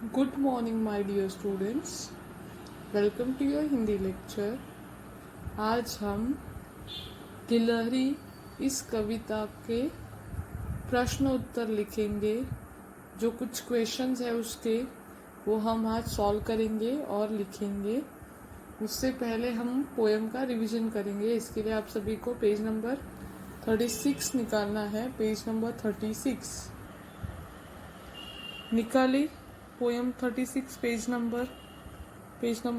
Good morning, my dear students. Welcome to your Hindi lecture. आज हम गिलहरी इस कविता के प्रश्न उत्तर लिखेंगे. जो कुछ क्वेश्चंस है उसके वो हम आज सॉल्व करेंगे और लिखेंगे. उससे पहले हम पोएम का रिवीजन करेंगे. इसके लिए आप सभी को पेज नंबर 36 निकालना है. पेज नंबर 36 निकाली. Poem 36 page number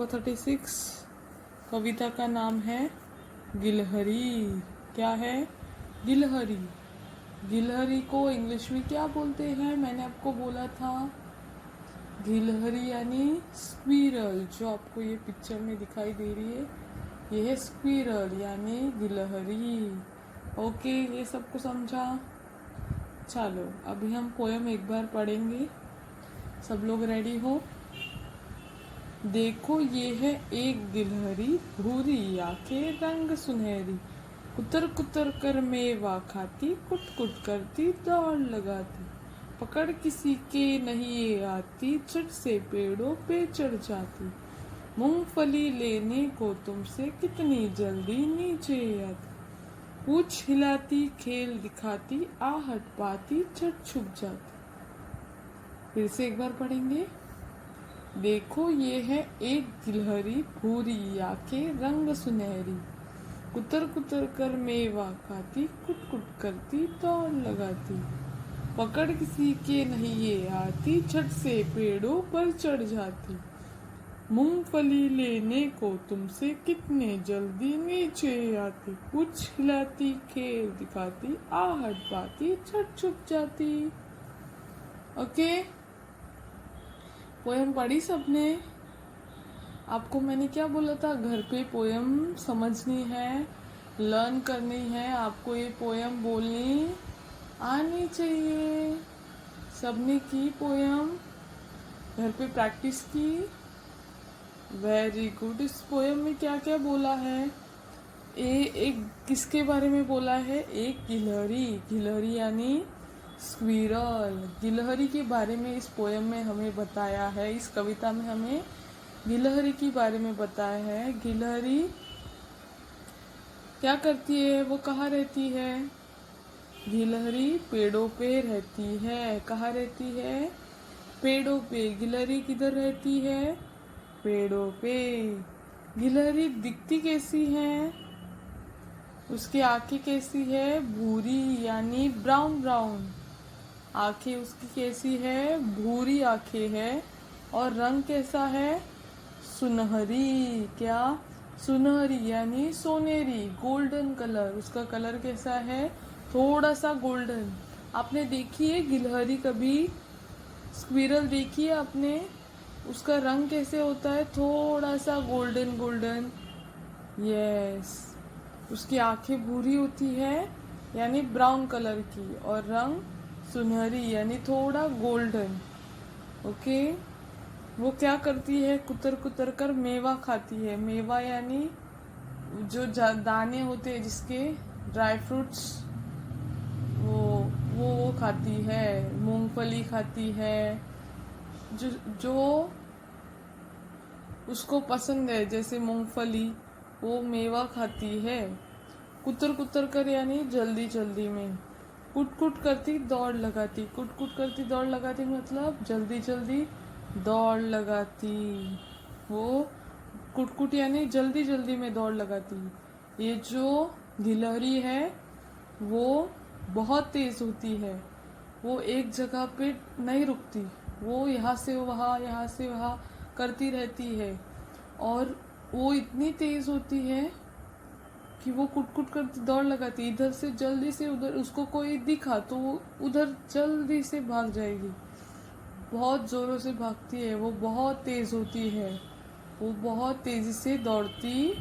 36. कविता का नाम है गिलहरी. क्या है? गिलहरी. गिलहरी को इंग्लिश में क्या बोलते हैं? मैंने आपको बोला था गिलहरी यानी स्क्विरल. जो आपको ये पिक्चर में दिखाई दे रही है ये है स्क्विरल यानी गिलहरी. ओके, ये सबको समझा? चलो अभी हम पोएम एक बार पढ़ेंगे. सब लोग रेडी हो? देखो ये है एक गिलहरी, भूरी आंखें रंग सुनहरी, कुतर कुतर कर मेवा खाती, कुट कुट करती दौड़ लगाती, पकड़ किसी के नहीं ये आती, झट से पेड़ों पे चढ़ जाती, मूंगफली लेने को तुमसे कितनी जल्दी नीचे आती, पूछ हिलाती खेल दिखाती, आहट पाती झट छुप जाती. फिर से एक बार पढ़ेंगे. देखो ये है एक गिलहरी, भूरी आंखें रंग सुनहरी, कुतर कुतर कर मेवा खाती, कुट कुट करती दौड़ लगाती, पकड़ किसी के नहीं ये आती, झट से पेड़ों पर चढ़ जाती, मूंगफली लेने को तुमसे कितने जल्दी नीचे आती, कुछ हिलाती खेल दिखाती, आहट पाती झट छुप जाती. ओके, पोएम पढ़ी सबने? आपको मैंने क्या बोला था? घर पे पोएम समझनी है, लर्न करनी है. आपको ये पोएम बोलनी आनी चाहिए. सबने की पोएम? घर पे प्रैक्टिस की? Very good. इस पोएम में क्या क्या बोला है? एक किसके बारे में बोला है? एक गिलहरी. गिलहरी यानी स्क्विरल. गिलहरी के बारे में इस पोएम में हमें बताया है. इस कविता में हमें गिलहरी के बारे में बताया है. गिलहरी क्या करती है? वो कहाँ रहती है? गिलहरी पेड़ों पे रहती है. कहाँ रहती है? पेड़ों पे. गिलहरी किधर रहती है? पेड़ों पे. गिलहरी दिखती कैसी है? उसकी आंखें कैसी है? भूरी यानी ब्राउन ब्राउन. आंखें उसकी कैसी है? भूरी आंखें है. और रंग कैसा है? सुनहरी. क्या? सुनहरी यानी सोनेरी, गोल्डन कलर. उसका कलर कैसा है? थोड़ा सा गोल्डन. आपने देखी है गिलहरी कभी? स्क्विरल देखी है आपने? उसका रंग कैसे होता है? थोड़ा सा गोल्डन गोल्डन. यस. उसकी आंखें भूरी होती है यानी ब्राउन कलर की, और रंग सुनहरी यानी थोड़ा गोल्डन. ओके. वो क्या करती है? कुतर कुतर कर मेवा खाती है. मेवा यानी जो दाने होते हैं जिसके, ड्राई फ्रूट्स, वो खाती है. मूंगफली खाती है. जो जो उसको पसंद है, जैसे मूंगफली, वो मेवा खाती है. कुतर कुतर कर यानी जल्दी जल्दी में. कुट कुट करती दौड़ लगाती. कुट कुट करती दौड़ लगाती मतलब जल्दी जल्दी दौड़ लगाती. वो कुट कुट यानी जल्दी जल्दी में दौड़ लगाती. ये जो गिलहरी है वो बहुत तेज होती है. वो एक जगह पे नहीं रुकती. वो यहाँ से वहाँ करती रहती है. और वो इतनी तेज होती है कि वो कुट कुट करती दौड़ लगाती. इधर से जल्दी से उधर, उसको कोई दिखा तो वो उधर जल्दी से भाग जाएगी. बहुत जोरों से भागती है. वो बहुत तेज होती है. वो बहुत तेजी से दौड़ती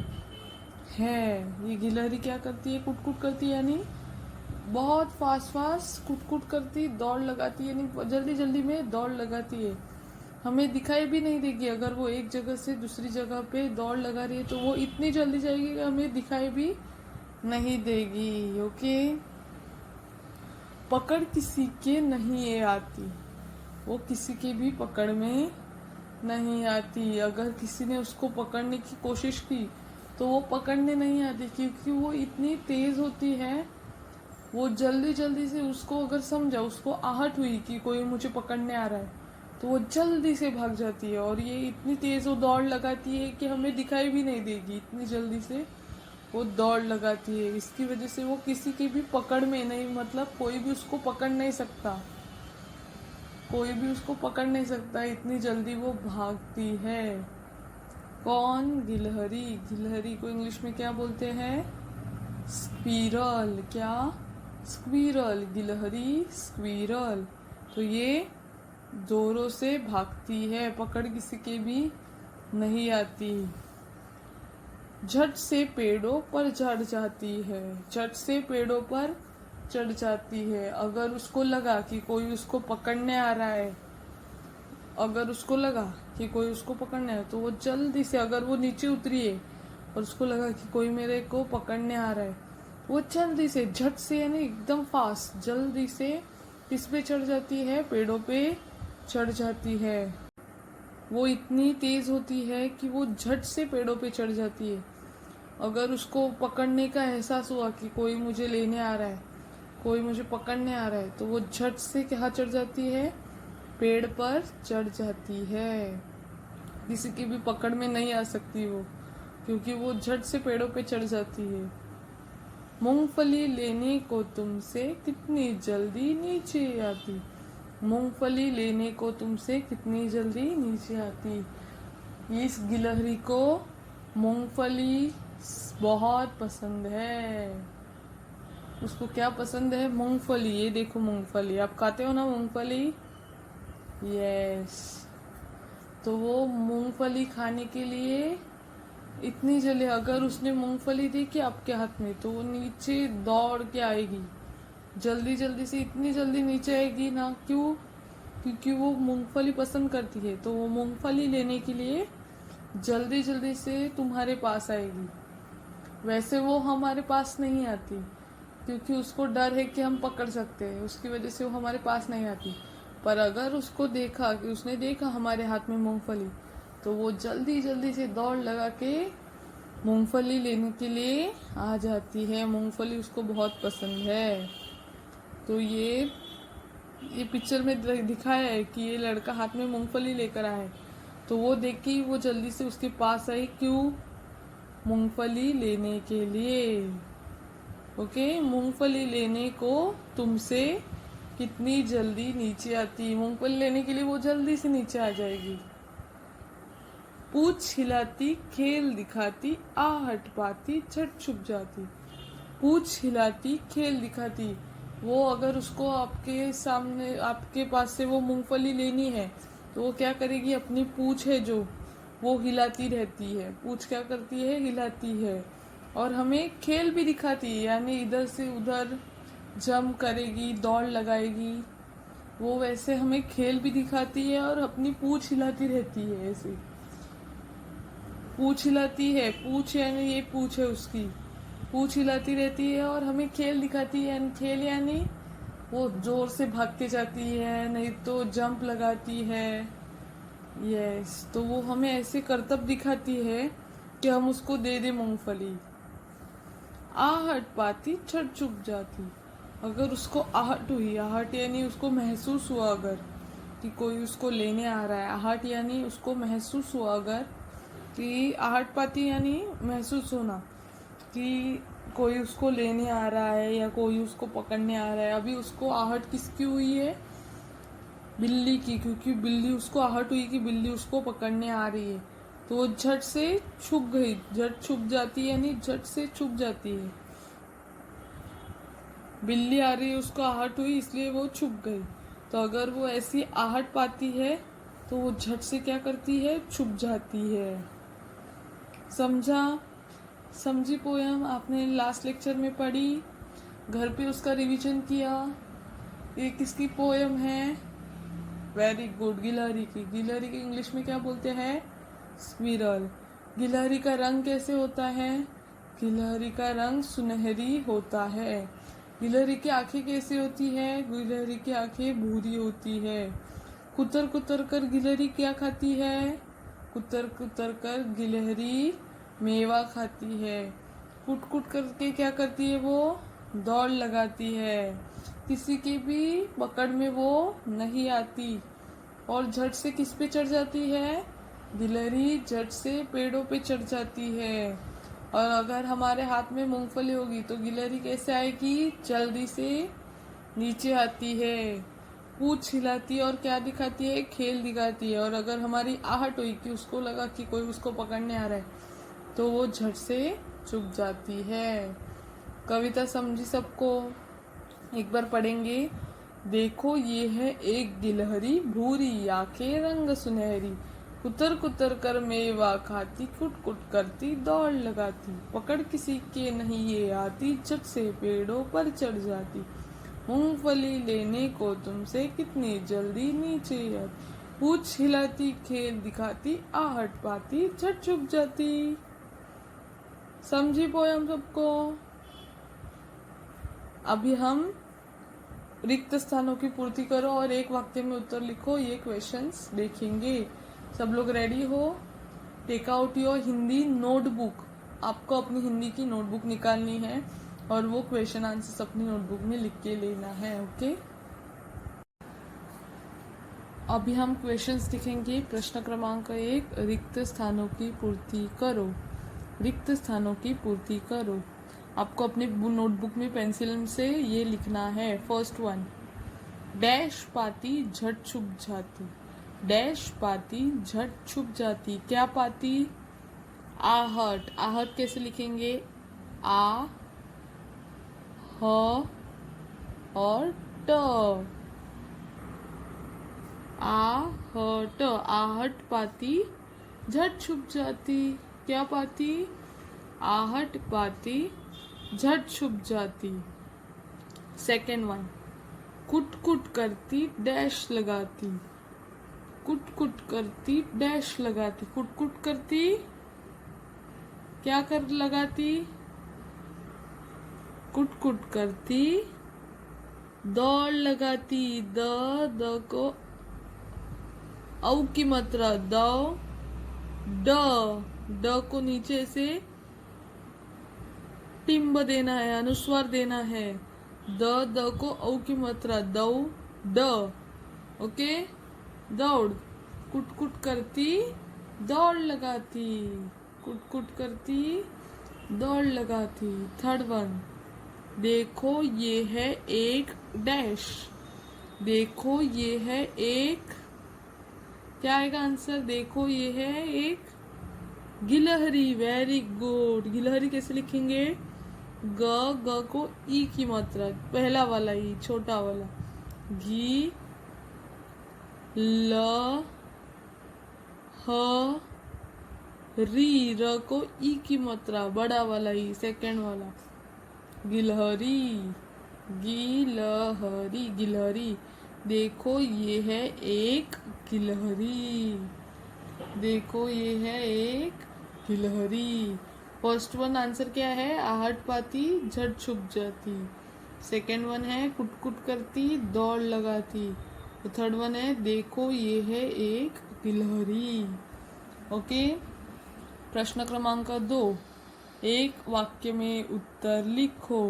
है. ये गिलहरी क्या करती है? कुट कुट करती है यानी बहुत फास्ट कुट कुट करती दौड़ लगाती है, यानी जल्दी जल्दी में दौड़ लगाती है. हमें दिखाई भी नहीं देगी. अगर वो एक जगह से दूसरी जगह पे दौड़ लगा रही है तो वो इतनी जल्दी जाएगी कि हमें दिखाई भी नहीं देगी. ओके. पकड़ किसी के नहीं ये आती. वो किसी की भी पकड़ में नहीं आती। अगर किसी ने उसको पकड़ने की कोशिश की तो वो पकड़ने नहीं आती, क्योंकि वो इतनी तेज होती है। वो जल्दी जल्दी से, उसको अगर समझा, उसको आहट हुई कि कोई मुझे पकड़ने आ रहा है, तो वो जल्दी से भाग जाती है। और ये इतनी तेज वो दौड़ लगाती है कि हमें दिखाई भी नहीं देगी, इतनी जल्दी से वो दौड़ लगाती है। इसकी वजह से वो किसी की भी पकड़ में नहीं, मतलब कोई भी उसको पकड़ नहीं सकता, कोई भी उसको पकड़ नहीं सकता, इतनी जल्दी वो भागती है। कौन? गिलहरी। गिलहरी को इंग्लिश में क्या बोलते हैं? स्क्वीरल। क्या? स्क्वीरल। गिलहरी स्क्वीरल। तो ये जोरों से भागती है, पकड़ किसी के भी नहीं आती। झट से पेड़ों पर चढ़ जाती है। झट से पेड़ों पर चढ़ जाती है। अगर उसको लगा कि कोई उसको पकड़ने आ रहा है, अगर उसको लगा कि कोई उसको पकड़ने है, तो वो जल्दी से, अगर वो नीचे उतरी है और उसको लगा कि कोई मेरे को पकड़ने आ रहा है, वो जल्दी से, झट से यानी एकदम फास्ट, जल्दी से किस पे चढ़ जाती है? पेड़ों पे चढ़ जाती है। वो इतनी तेज होती है कि वो झट से पेड़ों पे चढ़ जाती है। अगर उसको पकड़ने का एहसास हुआ कि कोई मुझे लेने आ रहा है, कोई मुझे पकड़ने आ रहा है, तो वो झट से क्या चढ़ जाती है? पेड़ पर चढ़ जाती है। किसी की भी पकड़ में नहीं आ सकती वो, क्योंकि वो झट से पेड़ों पे चढ़ जाती है। मूंगफली लेने को तुमसे कितनी जल्दी नीचे आती। मूंगफली लेने को तुमसे कितनी जल्दी नीचे आती। इस गिलहरी को मूंगफली बहुत पसंद है। उसको क्या पसंद है? मूंगफली। ये देखो मूंगफली, आप खाते हो ना मूंगफली? यस। तो वो मूंगफली खाने के लिए इतनी जल्दी, अगर उसने मूंगफली देखी आपके हाथ में, तो वो नीचे दौड़ के आएगी, जल्दी जल्दी से, इतनी जल्दी नीचे आएगी ना। क्यों? क्योंकि वो मूंगफली पसंद करती है, तो वो मूंगफली लेने के लिए जल्दी जल्दी से तुम्हारे पास आएगी। वैसे वो हमारे पास नहीं आती, क्योंकि उसको डर है कि हम पकड़ सकते हैं, उसकी वजह से वो हमारे पास नहीं आती। पर अगर उसको देखा, कि उसने देखा हमारे हाथ में मूंगफली, तो वो जल्दी जल्दी से दौड़ लगा के मूंगफली लेने के लिए आ जाती है। मूंगफली उसको बहुत पसंद है। तो ये पिक्चर में दिखाया है कि ये लड़का हाथ में मूंगफली लेकर आया है, तो वो देख के वो जल्दी से उसके पास आई। क्यों? मूंगफली लेने के लिए। ओके, मूंगफली लेने को तुमसे कितनी जल्दी नीचे आती। मूंगफली लेने के लिए वो जल्दी से नीचे आ जाएगी। पूछ हिलाती, खेल दिखाती, आहट पाती, झट छुप जाती। पूछ हिलाती, खेल दिखाती। वो अगर उसको आपके सामने, आपके पास से वो मूंगफली लेनी है, तो वो क्या करेगी? अपनी पूछ है जो, वो हिलाती रहती है। पूछ क्या करती है? हिलाती है। और हमें खेल भी दिखाती है, यानी इधर से उधर जंप करेगी, दौड़ लगाएगी। वो वैसे हमें खेल भी दिखाती है और अपनी पूछ हिलाती रहती है। ऐसे पूछ हिलाती है, पूछ यानी ये पूछ है उसकी, पूछ हिलाती रहती है और हमें खेल दिखाती है। खेल यानी वो जोर से भाग के जाती है, नहीं तो जंप लगाती है। यस, तो वो हमें ऐसे करतब दिखाती है कि हम उसको दे दे मूंगफली। आहट पाती, छट छुप जाती। अगर उसको आहट हुई, आहट यानी उसको महसूस हुआ अगर कि कोई उसको लेने आ रहा है, आहट यानी उसको महसूस हुआ अगर, कि आहट पाती यानी महसूस होना कि कोई उसको लेने आ रहा है या कोई उसको पकड़ने आ रहा है। अभी उसको आहट किसकी हुई है? बिल्ली की, क्योंकि बिल्ली, उसको आहट हुई कि बिल्ली उसको पकड़ने आ रही है, तो वो झट से छुप गई। झट छुप जाती है यानी झट से छुप जाती है। बिल्ली आ रही है, उसको आहट हुई, इसलिए वो छुप गई। तो अगर वो ऐसी आहट पाती है तो वो झट से क्या करती है? छुप जाती है। समझा? समझी पोयम? आपने लास्ट लेक्चर में पढ़ी, घर पे उसका रिवीजन किया। ये किसकी पोयम है? वेरी गुड, गिलहरी की। गिलहरी की इंग्लिश में क्या बोलते हैं? स्क्विरल। गिलहरी का रंग कैसे होता है? गिलहरी का रंग सुनहरी होता है। गिलहरी की आंखें कैसी होती है? गिलहरी की आंखें भूरी होती है। कुतर कुतर कर गिलहरी क्या खाती है? कुतर कुतर कर गिलहरी मेवा खाती है। कुट कुट करके क्या करती है वो? दौड़ लगाती है। किसी की भी पकड़ में वो नहीं आती। और झट से किस पे चढ़ जाती है? गिलहरी झट से पेड़ों पे चढ़ जाती है। और अगर हमारे हाथ में मूंगफली होगी तो गिलहरी कैसे आएगी? जल्दी से नीचे आती है, पूंछ हिलाती है और क्या दिखाती है? खेल दिखाती है। और अगर हमारी आहट हुई कि उसको लगा कि कोई उसको पकड़ने आ रहा है तो वो झट से चुप जाती है। कविता समझी सबको? एक बार पढ़ेंगे। देखो ये है एक गिलहरी भूरी, आंखें रंग सुनहरी, कुतर कुतर कर मेवा खाती, कुट कुट करती दौड़ लगाती, पकड़ किसी के नहीं ये आती, झट से पेड़ों पर चढ़ जाती, मूंगफली लेने को तुमसे कितनी जल्दी नीचे आती, पूंछ हिलाती खेल दिखाती, आहट पाती झट चुप जाती। समझी पोयम सबको? अभी हम रिक्त स्थानों की पूर्ति करो और एक वाक्य में उत्तर लिखो। ये क्वेश्चंस देखेंगे। सब लोग रेडी हो? Take out your Hindi notebook. आपको अपनी हिंदी की नोटबुक निकालनी है और वो क्वेश्चन आंसर्स अपनी नोटबुक में लिख के लेना है। ओके, अभी हम क्वेश्चंस लिखेंगे। प्रश्न क्रमांक 1, रिक्त स्थानों की पूर्ति करो। रिक्त स्थानों की पूर्ति करो। आपको अपनी नोटबुक में पेंसिल से ये लिखना है। फर्स्ट वन, डैश पाती झट छुप जाती। डैश पाती झट छुप जाती। क्या पाती? आहट। आहट कैसे लिखेंगे? आ ह और ट। आहट। आहट पाती झट छुप जाती। क्या पाती? आहट पाती झट छुप जाती। सेकेंड वन, कुट कुट करती डैश लगाती। कुट कुट करती डैश लगाती। कुट कुट करती क्या कर लगाती? कुट कुट करती दौड़ लगाती। द को औ की मात्रा दौ, ड को नीचे से टिम्ब देना है, अनुस्वार देना है। द को औ की मात्रा दौ, ड। ओके, दौड़। कुट कुट करती दौड़ लगाती। कुट कुट करती दौड़ लगाती। थर्ड वन, देखो ये है एक डैश। देखो ये है एक, क्या आएगा आंसर? देखो ये है एक गिलहरी। Very good. गिलहरी कैसे लिखेंगे? ग को ई की मात्रा, पहला वाला ई, छोटा वाला। घी ल ह री, र को ई की मात्रा, बड़ा वाला ई, सेकेंड वाला। गिलहरी। गिलहरी। गिलहरी। देखो ये है एक गिलहरी। देखो ये है एक गिलहरी। फर्स्ट वन आंसर क्या है? आहट पाती झट छुप जाती। सेकेंड वन है कुट कुट करती दौड़ लगाती। तो थर्ड वन है देखो ये है एक गिलहरी। ओके, प्रश्न क्रमांक 2, एक वाक्य में उत्तर लिखो।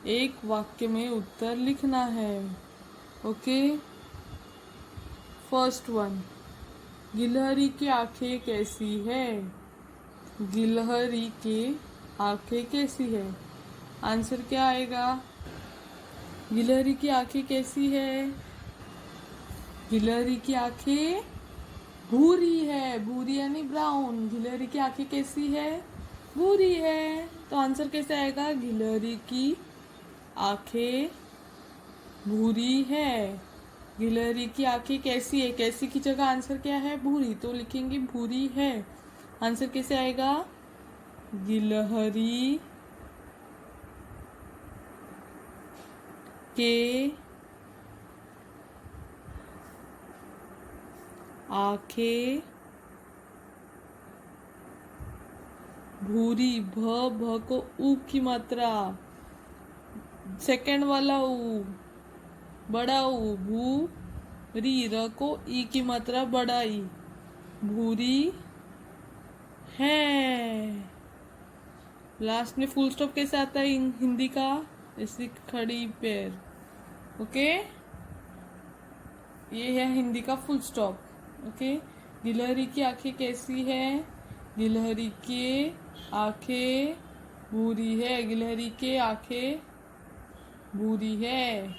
एक वाक्य में उत्तर लिखना है। ओके, फर्स्ट वन, गिलहरी की आंखें कैसी है? गिलहरी की आंखें कैसी है? आंसर क्या आएगा? गिलहरी की आंखें कैसी है? गिलहरी की आंखें भूरी है। भूरी यानी ब्राउन। गिलहरी की आंखें कैसी है? भूरी है। तो आंसर कैसे आएगा? गिलहरी की आंखें भूरी है। गिलहरी की आंखें कैसी है? कैसी की जगह आंसर क्या है? भूरी, तो लिखेंगे भूरी है। आंसर कैसे आएगा? गिलहरी के आंखें भूरी। भ को ऊ की मात्रा, सेकेंड वाला ऊ, बड़ा ऊ, भू री, र को ई की मात्रा बढ़ाई, भूरी है। लास्ट में फुल स्टॉप कैसे आता है हिंदी का? ऐसी खड़ी पैर। ओके, ये है हिंदी का फुल स्टॉप। ओके, गिलहरी की आंखें कैसी है? गिलहरी की आंखें भूरी है। गिलहरी के आंखें भूरी है।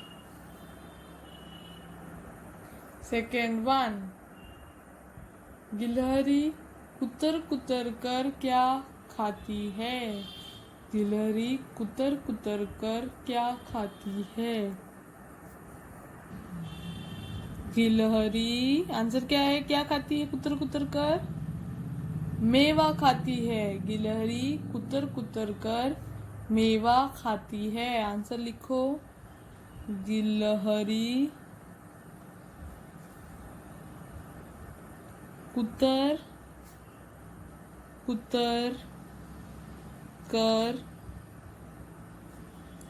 सेकेंड वन, गिलहरी कुतर कुतर कर क्या खाती है? गिलहरी कुतर कुतर कर क्या खाती है? गिलहरी, आंसर क्या है? क्या खाती है कुतर कुतर कर? मेवा खाती है। गिलहरी कुतर कुतर कर मेवा खाती है। आंसर लिखो, गिलहरी कुतर कुतर कर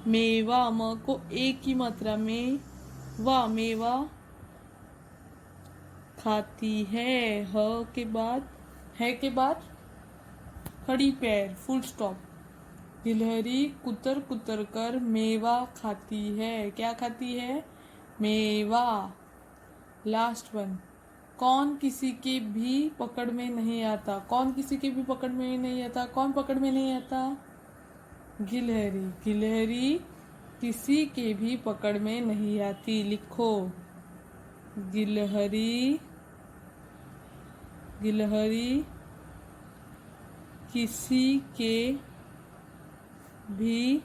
मेवा, म को एक की मात्रा में वा, मेवा खाती है। ह के बाद, है के बाद खड़ी पैर, फुल स्टॉप। गिलहरी कुतर कुतर कर मेवा खाती है। क्या खाती है? मेवा। लास्ट वन, कौन किसी के भी पकड़ में नहीं आता? कौन किसी के भी पकड़ में नहीं आता? कौन पकड़ में नहीं आता? गिलहरी। गिलहरी किसी के भी पकड़ में नहीं आती। लिखो, गिलहरी, गिलहरी किसी के भी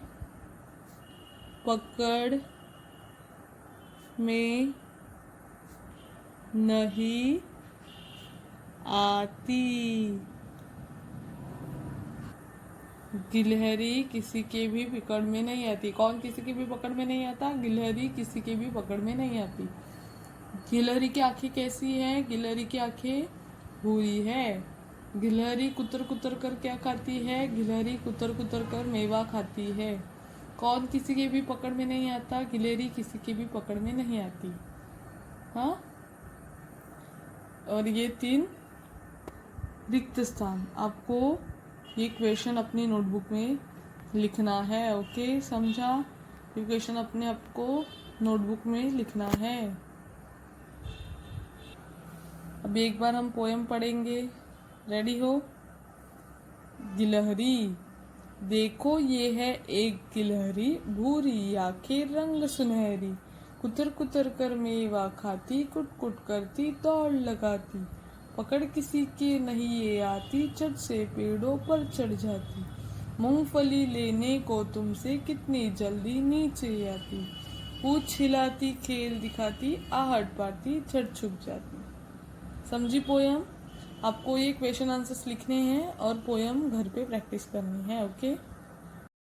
पकड़ में नहीं आती। गिलहरी किसी के भी पकड़ में नहीं आती। कौन किसी के भी पकड़ में नहीं आता? गिलहरी किसी के भी पकड़ में नहीं आती। गिलहरी की आंखें कैसी हैं? गिलहरी की आंखें भूरी है। गिलहरी कुतर कुतर कर क्या खाती है? गिलहरी कुतर कुतर कर मेवा खाती है। कौन किसी के भी पकड़ में नहीं आता? गिलहरी किसी के भी पकड़ में नहीं आती। हाँ, और ये 3 रिक्त स्थान, आपको ये क्वेश्चन अपनी नोटबुक में लिखना है। ओके, समझा? ये क्वेश्चन अपने आपको नोटबुक में लिखना है। अब एक बार हम पोएम पढ़ेंगे। रेडी हो? गिलहरी, देखो ये है एक गिलहरी, भूरी आंखें रंग सुनहरी, कुतर कुतर कर मेवा खाती, कुट कुट करती दौड़ लगाती, पकड़ किसी की नहीं ये आती, चट से पेड़ों पर चढ़ जाती, मूंगफली लेने को तुमसे कितनी जल्दी नीचे आती, पूछ हिलाती खेल दिखाती, आहट पाती झट छुप जाती। समझी पोयम? आपको ये क्वेश्चन आंसर्स लिखने हैं और पोयम घर पे प्रैक्टिस करनी है। ओके।